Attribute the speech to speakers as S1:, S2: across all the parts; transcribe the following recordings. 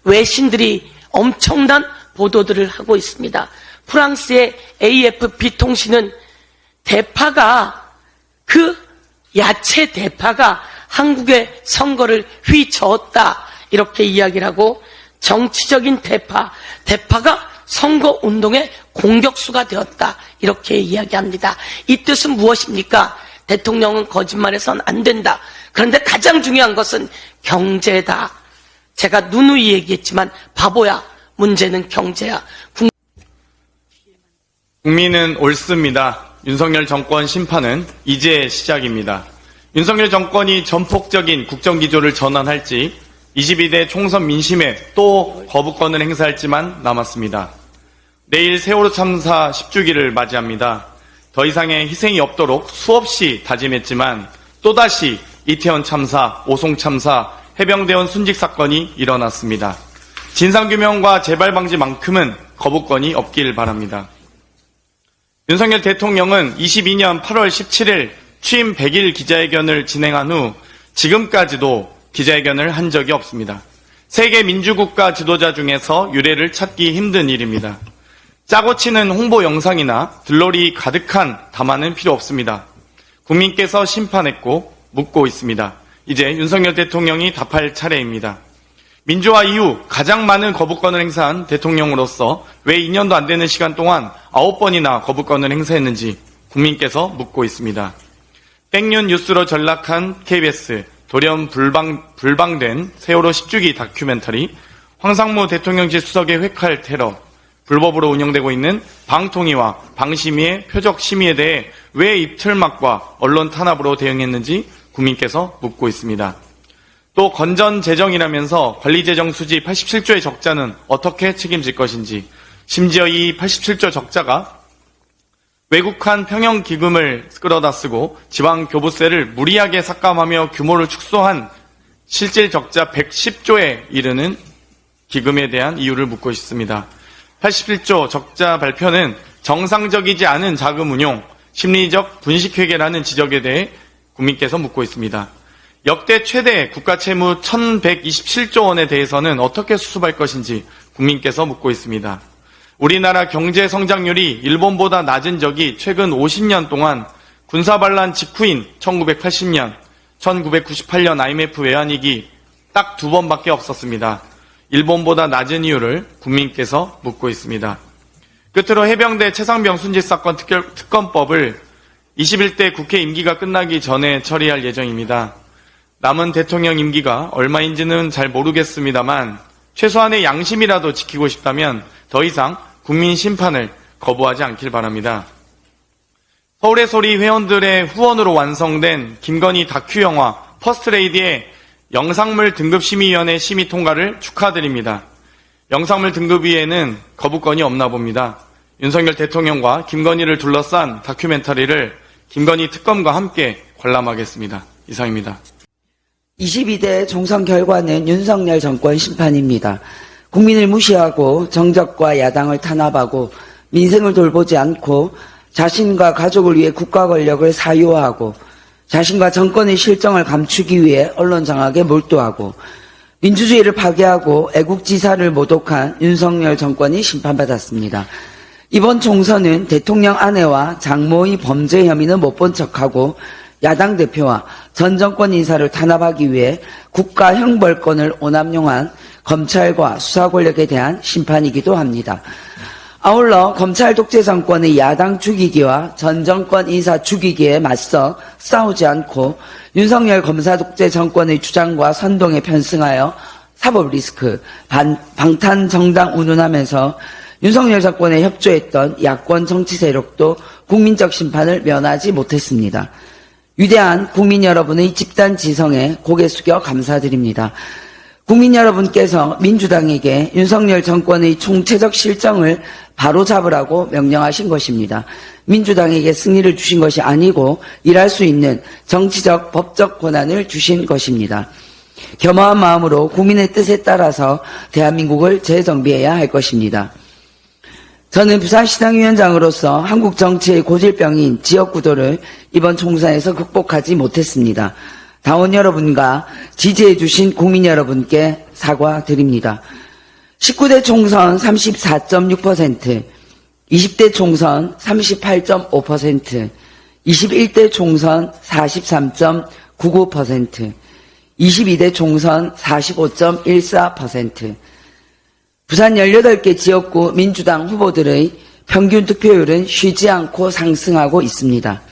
S1: 외신들이 엄청난 보도들을 하고 있습니다. 프랑스의 AFP 통신은 그 야채 대파가 한국의 선거를 휘저었다 이렇게 이야기를 하고, 정치적인 대파가 선거운동의 공격수가 되었다 이렇게 이야기합니다. 이 뜻은 무엇입니까? 대통령은 거짓말해서는 안 된다. 그런데 가장 중요한 것은 경제다. 제가 누누이 얘기했지만 바보야, 문제는 경제야.
S2: 국민은 옳습니다. 윤석열 정권 심판은 이제 시작입니다. 윤석열 정권이 전폭적인 국정기조를 전환할지, 22대 총선 민심에 또 거부권을 행사할지만 남았습니다. 내일 세월호 참사 10주기를 맞이합니다. 더 이상의 희생이 없도록 수없이 다짐했지만 또다시 이태원 참사, 오송 참사, 해병대원 순직 사건이 일어났습니다. 진상규명과 재발방지만큼은 거부권이 없길 바랍니다. 윤석열 대통령은 22년 8월 17일 취임 100일 기자회견을 진행한 후 지금까지도 기자회견을 한 적이 없습니다. 세계 민주국가 지도자 중에서 유례를 찾기 힘든 일입니다. 짜고 치는 홍보 영상이나 들러리 가득한 담화는 필요 없습니다. 국민께서 심판했고 묻고 있습니다. 이제 윤석열 대통령이 답할 차례입니다. 민주화 이후 가장 많은 거부권을 행사한 대통령으로서 왜 2년도 안 되는 시간 동안 9번이나 거부권을 행사했는지 국민께서 묻고 있습니다. 땡윤 뉴스로 전락한 KBS, 돌연 불방된 세월호 10주기 다큐멘터리, 황상무 대통령실 수석의 회칼 테러, 불법으로 운영되고 있는 방통위와 방심위의 표적 심의에 대해 왜 입틀막과 언론 탄압으로 대응했는지 국민께서 묻고 있습니다. 또 건전재정이라면서 관리재정 수지 87조의 적자는 어떻게 책임질 것인지, 심지어 이 87조 적자가 외국한 평형기금을 끌어다 쓰고 지방교부세를 무리하게 삭감하며 규모를 축소한 실질 적자 110조에 이르는 기금에 대한 이유를 묻고 싶습니다. 87조 적자 발표는 정상적이지 않은 자금 운용, 심리적 분식회계라는 지적에 대해 국민께서 묻고 있습니다. 역대 최대 국가채무 1127조 원에 대해서는 어떻게 수습할 것인지 국민께서 묻고 있습니다. 우리나라 경제 성장률이 일본보다 낮은 적이 최근 50년 동안 군사반란 직후인 1980년, 1998년 IMF 외환위기 딱 2번밖에 없었습니다. 일본보다 낮은 이유를 국민께서 묻고 있습니다. 끝으로 해병대 최상병 순직 사건 특검법을 21대 국회 임기가 끝나기 전에 처리할 예정입니다. 남은 대통령 임기가 얼마인지는 잘 모르겠습니다만 최소한의 양심이라도 지키고 싶다면 더 이상 국민 심판을 거부하지 않길 바랍니다. 서울의 소리 회원들의 후원으로 완성된 김건희 다큐 영화 퍼스트레이디의 영상물 등급심의위원회 심의 통과를 축하드립니다. 영상물 등급위에는 거부권이 없나 봅니다. 윤석열 대통령과 김건희를 둘러싼 다큐멘터리를 김건희 특검과 함께 관람하겠습니다. 이상입니다.
S3: 22대 총선 결과는 윤석열 정권 심판입니다. 국민을 무시하고 정적과 야당을 탄압하고 민생을 돌보지 않고 자신과 가족을 위해 국가 권력을 사유화하고 자신과 정권의 실정을 감추기 위해 언론 장악에 몰두하고 민주주의를 파괴하고 애국지사를 모독한 윤석열 정권이 심판받았습니다. 이번 총선은 대통령 아내와 장모의 범죄 혐의는 못 본 척하고 야당 대표와 전 정권 인사를 탄압하기 위해 국가 형벌권을 오남용한 검찰과 수사 권력에 대한 심판이기도 합니다. 아울러 검찰 독재 정권의 야당 죽이기와 전 정권 인사 죽이기에 맞서 싸우지 않고 윤석열 검사 독재 정권의 주장과 선동에 편승하여 사법 리스크, 방탄 정당 운운하면서 윤석열 정권에 협조했던 야권 정치 세력도 국민적 심판을 면하지 못했습니다. 위대한 국민 여러분의 집단 지성에 고개 숙여 감사드립니다. 국민 여러분께서 민주당에게 윤석열 정권의 총체적 실정을 바로잡으라고 명령하신 것입니다. 민주당에게 승리를 주신 것이 아니고 일할 수 있는 정치적, 법적 권한을 주신 것입니다. 겸허한 마음으로 국민의 뜻에 따라서 대한민국을 재정비해야 할 것입니다. 저는 부산시당위원장으로서 한국 정치의 고질병인 지역구도를 이번 총선에서 극복하지 못했습니다. 당원 여러분과 지지해 주신 국민 여러분께 사과드립니다. 19대 총선 34.6%, 20대 총선 38.5%, 21대 총선 43.99%, 22대 총선 45.14%. 부산 18개 지역구 민주당 후보들의 평균 득표율은 쉬지 않고 상승하고 있습니다.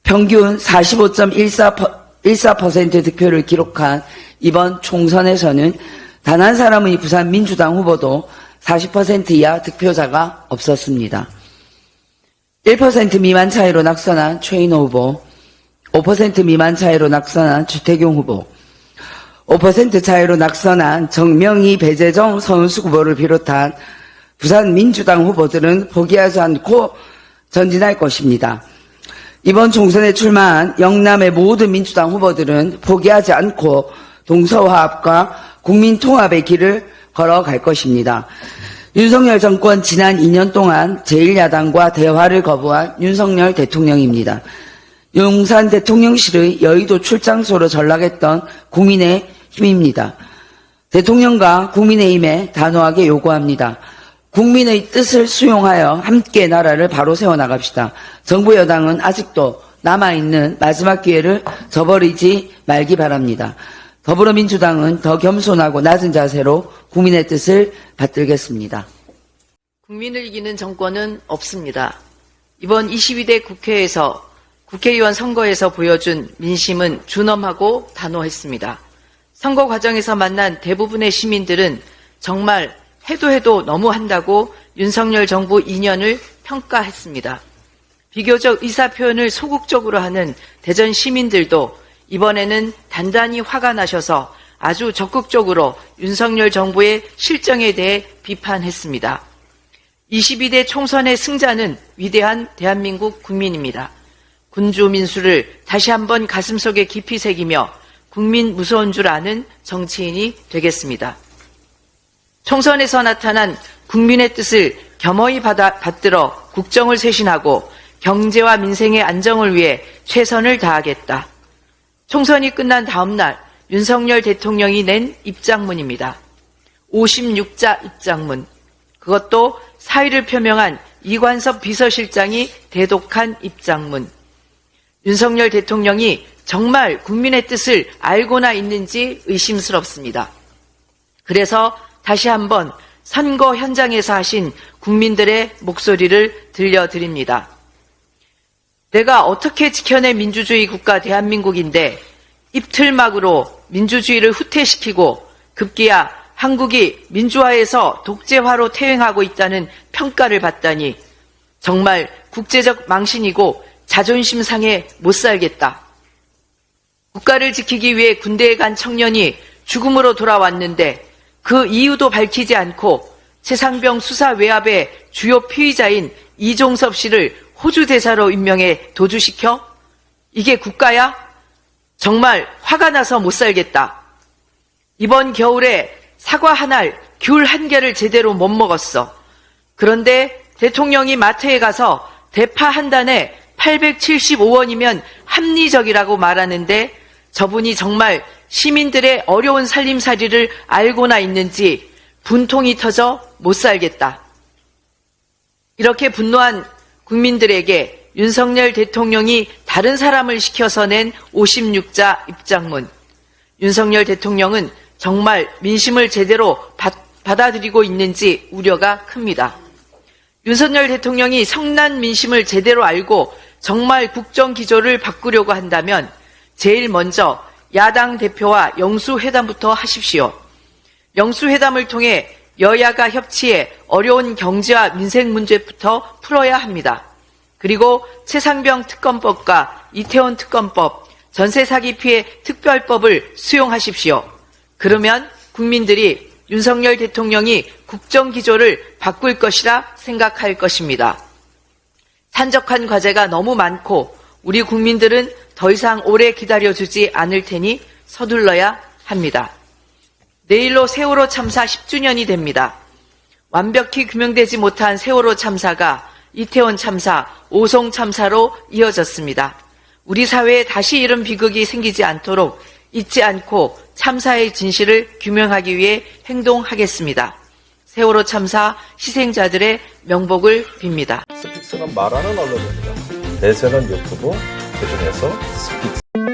S3: 평균 45.14% 득표를 기록한 이번 총선에서는 단 한 사람의 부산 민주당 후보도 40% 이하 득표자가 없었습니다. 1% 미만 차이로 낙선한 최인호 후보, 5% 미만 차이로 낙선한 주태경 후보, 5% 차이로 낙선한 정명희, 배재정, 서은숙 후보를 비롯한 부산 민주당 후보들은 포기하지 않고 전진할 것입니다. 이번 총선에 출마한 영남의 모든 민주당 후보들은 포기하지 않고 동서화합과 국민통합의 길을 걸어갈 것입니다. 윤석열 정권 지난 2년 동안 제1야당과 대화를 거부한 윤석열 대통령입니다. 용산 대통령실의 여의도 출장소로 전락했던 국민의힘입니다. 대통령과 국민의힘에 단호하게 요구합니다. 국민의 뜻을 수용하여 함께 나라를 바로 세워나갑시다. 정부 여당은 아직도 남아있는 마지막 기회를 저버리지 말기 바랍니다. 더불어민주당은 더 겸손하고 낮은 자세로 국민의 뜻을 받들겠습니다.
S4: 국민을 이기는 정권은 없습니다. 이번 22대 국회에서 국회의원 선거에서 보여준 민심은 준엄하고 단호했습니다. 선거 과정에서 만난 대부분의 시민들은 정말 해도 너무한다고 윤석열 정부 2년을 평가했습니다. 비교적 의사표현을 소극적으로 하는 대전 시민들도 이번에는 단단히 화가 나셔서 아주 적극적으로 윤석열 정부의 실정에 대해 비판했습니다. 22대 총선의 승자는 위대한 대한민국 국민입니다. 군주 민수를 다시 한번 가슴속에 깊이 새기며 국민 무서운 줄 아는 정치인이 되겠습니다. 총선에서 나타난 국민의 뜻을 겸허히 받들어 국정을 쇄신하고 경제와 민생의 안정을 위해 최선을 다하겠다. 총선이 끝난 다음 날 윤석열 대통령이 낸 입장문입니다. 56자 입장문. 그것도 사의를 표명한 이관섭 비서실장이 대독한 입장문. 윤석열 대통령이 정말 국민의 뜻을 알고나 있는지 의심스럽습니다. 그래서 다시 한번 선거 현장에서 하신 국민들의 목소리를 들려드립니다. 내가 어떻게 지켜낸 민주주의 국가 대한민국인데 입틀막으로 민주주의를 후퇴시키고 급기야 한국이 민주화에서 독재화로 퇴행하고 있다는 평가를 받다니 정말 국제적 망신이고 자존심 상해 못 살겠다. 국가를 지키기 위해 군대에 간 청년이 죽음으로 돌아왔는데 그 이유도 밝히지 않고 최상병 수사 외압의 주요 피의자인 이종섭 씨를 호주 대사로 임명해 도주시켜? 이게 국가야? 정말 화가 나서 못 살겠다. 이번 겨울에 사과 한 알, 귤 한 개를 제대로 못 먹었어. 그런데 대통령이 마트에 가서 대파 한 단에 875원이면 합리적이라고 말하는데 저분이 정말 시민들의 어려운 살림살이를 알고나 있는지 분통이 터져 못 살겠다. 이렇게 분노한 국민들에게 윤석열 대통령이 다른 사람을 시켜서 낸 56자 입장문. 윤석열 대통령은 정말 민심을 제대로 받아들이고 있는지 우려가 큽니다. 윤석열 대통령이 성난 민심을 제대로 알고 정말 국정기조를 바꾸려고 한다면 제일 먼저 야당 대표와 영수회담부터 하십시오. 영수회담을 통해 여야가 협치해 어려운 경제와 민생 문제부터 풀어야 합니다. 그리고 최상병 특검법과 이태원 특검법, 전세 사기 피해 특별법을 수용하십시오. 그러면 국민들이 윤석열 대통령이 국정기조를 바꿀 것이라 생각할 것입니다. 산적한 과제가 너무 많고 우리 국민들은 더 이상 오래 기다려주지 않을 테니 서둘러야 합니다. 내일로 세월호 참사 10주년이 됩니다. 완벽히 규명되지 못한 세월호 참사가 이태원 참사, 오송 참사로 이어졌습니다. 우리 사회에 다시 이런 비극이 생기지 않도록 잊지 않고 참사의 진실을 규명하기 위해 행동하겠습니다. 세월호 참사 희생자들의 명복을 빕니다.
S5: 스픽스가 말하는 언론입니다. 대세는 유튜브, 그중에서 스픽스.